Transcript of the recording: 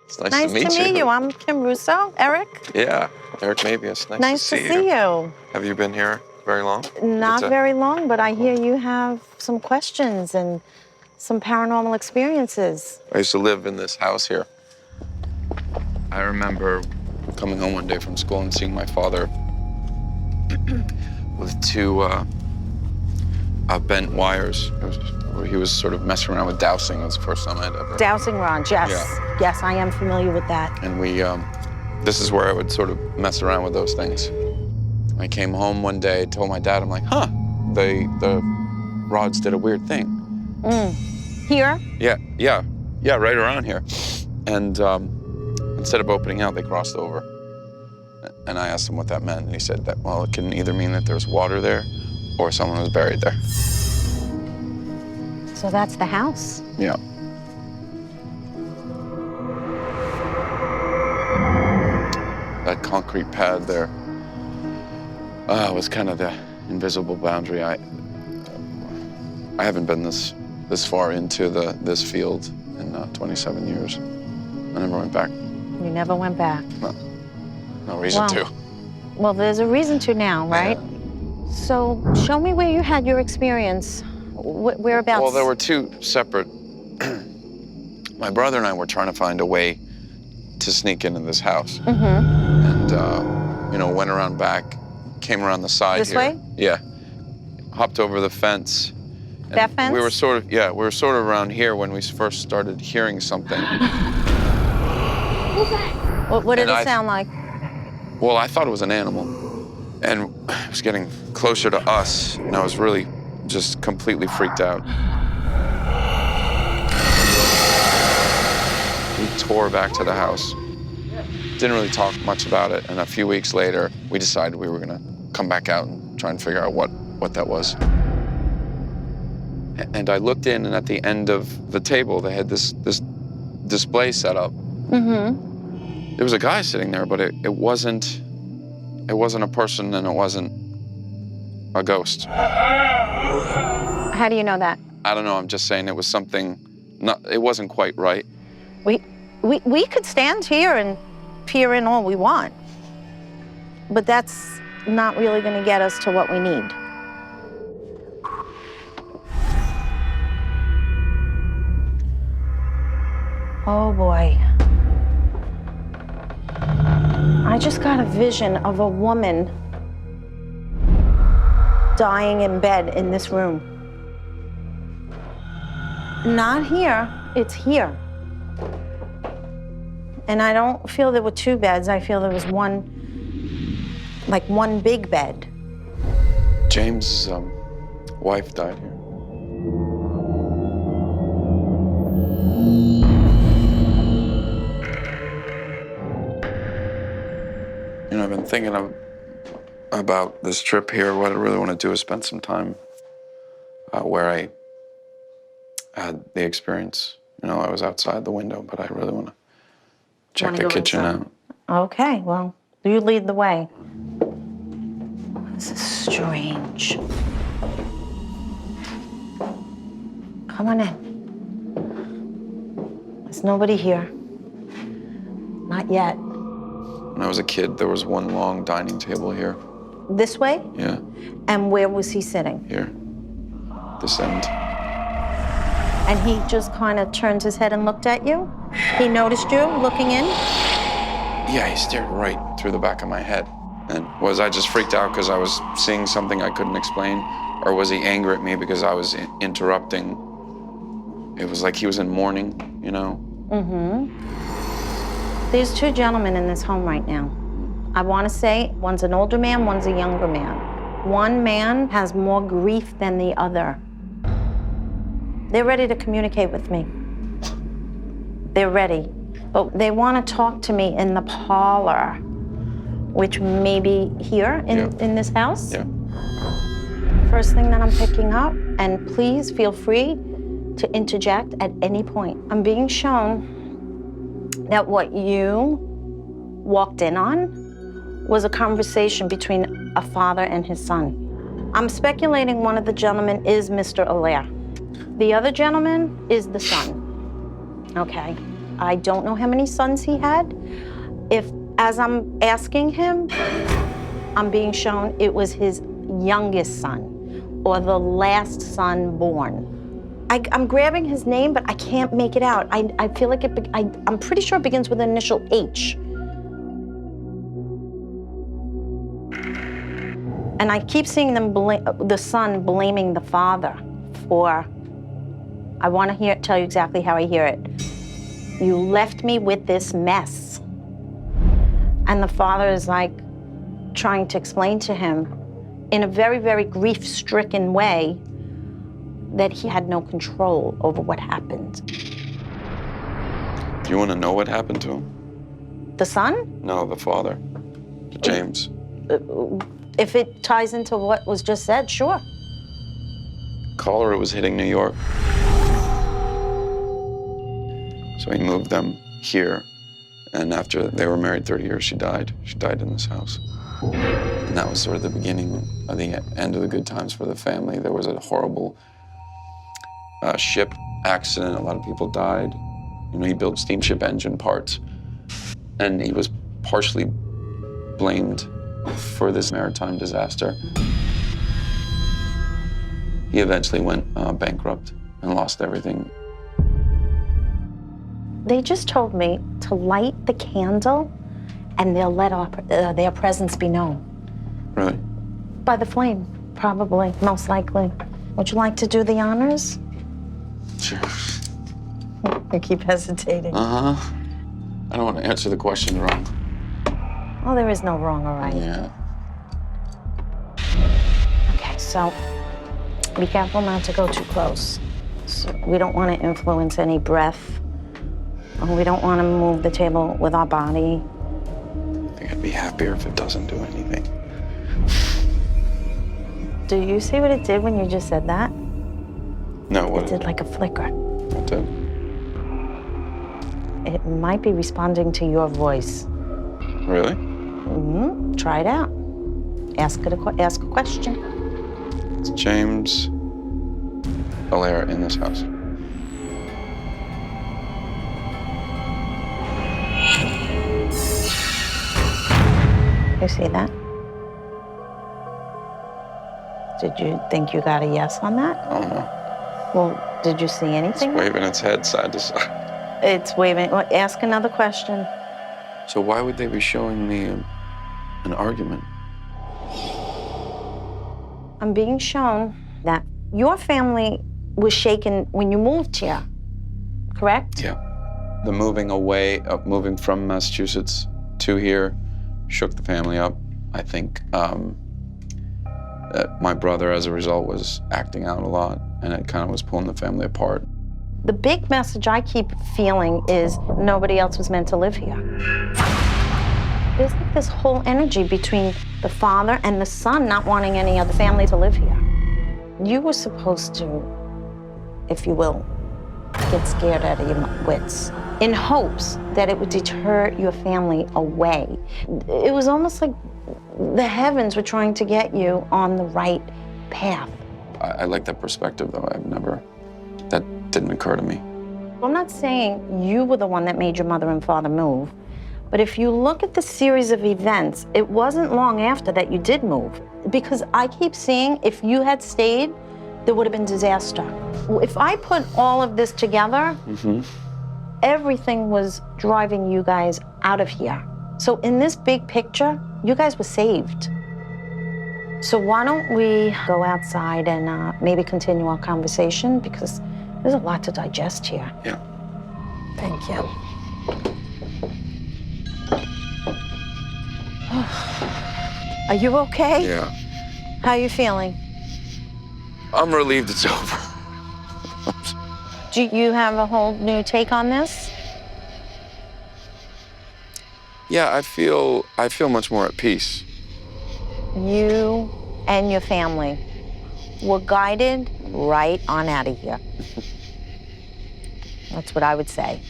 It's nice to meet you. I'm Kim Russo. Eric? Yeah, Eric Mabius. Nice to see you. Have you been here very long? Not very long, but I hear you have some questions and some paranormal experiences. I used to live in this house here. I remember coming home one day from school and seeing my father with two bent wires. He was sort of messing around with dowsing. It was the first time I'd ever... Dowsing rods, yes. Yeah. Yes, I am familiar with that. And this is where I would sort of mess around with those things. I came home one day, told my dad, I'm like, the rods did a weird thing. Here? Yeah, right around here. And instead of opening out, they crossed over. And I asked him what that meant, and he said that, well, it can either mean that there's water there or someone was buried there. So that's the house? Yeah. That concrete pad there was kind of the invisible boundary. I haven't been this far into this field in 27 years. I never went back. You never went back? No reason to. Well, there's a reason to now, right? Yeah. So show me where you had your experience. Whereabouts? Well, there were two separate... My brother and I were trying to find a way to sneak into this house. And, went around back, came around the side This here. way? Yeah. Hopped over the fence. That fence? We were sort of around here when we first started hearing something. What did it sound like? Well, I thought it was an animal. And it was getting closer to us, and I was really just completely freaked out. We tore back to the house. Didn't really talk much about it, and a few weeks later, we decided we were gonna come back out and try and figure out what that was. And I looked in, and at the end of the table, they had this display set up. There was a guy sitting there, but it wasn't a person, and it wasn't a ghost. How do you know that? I don't know, I'm just saying it was something, it wasn't quite right. We could stand here and peer in all we want, but that's not really gonna get us to what we need. Oh boy. I just got a vision of a woman dying in bed in this room. Not here, it's here. And I don't feel there were two beds, I feel there was one big bed. James' wife died here. I've been thinking about this trip here. What I really want to do is spend some time where I had the experience. I was outside the window, but I really want to check the kitchen out. Okay, well, you lead the way. This is strange. Come on in. There's nobody here. Not yet. When I was a kid, there was one long dining table here. This way? Yeah. And where was he sitting? Here. This end. And he just kind of turned his head and looked at you? He noticed you looking in? Yeah, he stared right through the back of my head. And was I just freaked out because I was seeing something I couldn't explain? Or was he angry at me because I was interrupting? It was like he was in mourning, There's two gentlemen in this home right now. I want to say one's an older man, one's a younger man. One man has more grief than the other. They're ready to communicate with me. They're ready. But they want to talk to me in the parlor, which may be here in this house. Yeah. First thing that I'm picking up, and please feel free to interject at any point. I'm being shown that what you walked in on was a conversation between a father and his son. I'm speculating one of the gentlemen is Mr. Allaire. The other gentleman is the son, okay? I don't know how many sons he had. If, as I'm asking him, I'm being shown it was his youngest son or the last son born. I'm grabbing his name, but I can't make it out. I feel like I'm pretty sure it begins with the initial H. And I keep seeing them the son blaming the father for, I want to tell you exactly how I hear it. You left me with this mess. And the father is like trying to explain to him in a very, very grief-stricken way that he had no control over what happened. Do you want to know what happened to him? The son? No, the father, James. If it ties into what was just said, sure. Cholera was hitting New York. So he moved them here. And after they were married 30 years, she died. She died in this house. And that was sort of the beginning of the end of the good times for the family. There was a horrible ship accident. A lot of people died. You know, he built steamship engine parts. And he was partially blamed for this maritime disaster. He eventually went bankrupt and lost everything. They just told me to light the candle and they'll let their presence be known. Really? By the flame, probably, most likely. Would you like to do the honors? Sure. You keep hesitating. Uh-huh. I don't want to answer the question wrong. Oh, there is no wrong or right. Yeah. Okay, so be careful not to go too close. So we don't want to influence any breath. We don't want to move the table with our body. I think I'd be happier if it doesn't do anything. Do you see what it did when you just said that? No, what? It did like a flicker. What did? It might be responding to your voice. Really? Mm-hmm. Try it out. Ask a question. It's James Valera in this house. You see that? Did you think you got a yes on that? I don't know. Well, did you see anything? It's waving its head side to side. It's waving. Well, ask another question. So why would they be showing me an argument? I'm being shown that your family was shaken when you moved here, correct? Yeah. The moving away, moving from Massachusetts to here shook the family up. I think that my brother, as a result, was acting out a lot, and it kind of was pulling the family apart. The big message I keep feeling is nobody else was meant to live here. There's like this whole energy between the father and the son not wanting any other family to live here. You were supposed to, if you will, get scared out of your wits in hopes that it would deter your family away. It was almost like the heavens were trying to get you on the right path. I like that perspective, though. That didn't occur to me. I'm not saying you were the one that made your mother and father move, but if you look at the series of events, it wasn't long after that you did move. Because I keep seeing if you had stayed, there would have been disaster. If I put all of this together, everything was driving you guys out of here. So in this big picture, you guys were saved. So why don't we go outside and maybe continue our conversation, because there's a lot to digest here. Yeah. Thank you. Are you okay? Yeah. How are you feeling? I'm relieved it's over. Do you have a whole new take on this? Yeah, I feel much more at peace. You and your family were guided right on out of here. That's what I would say.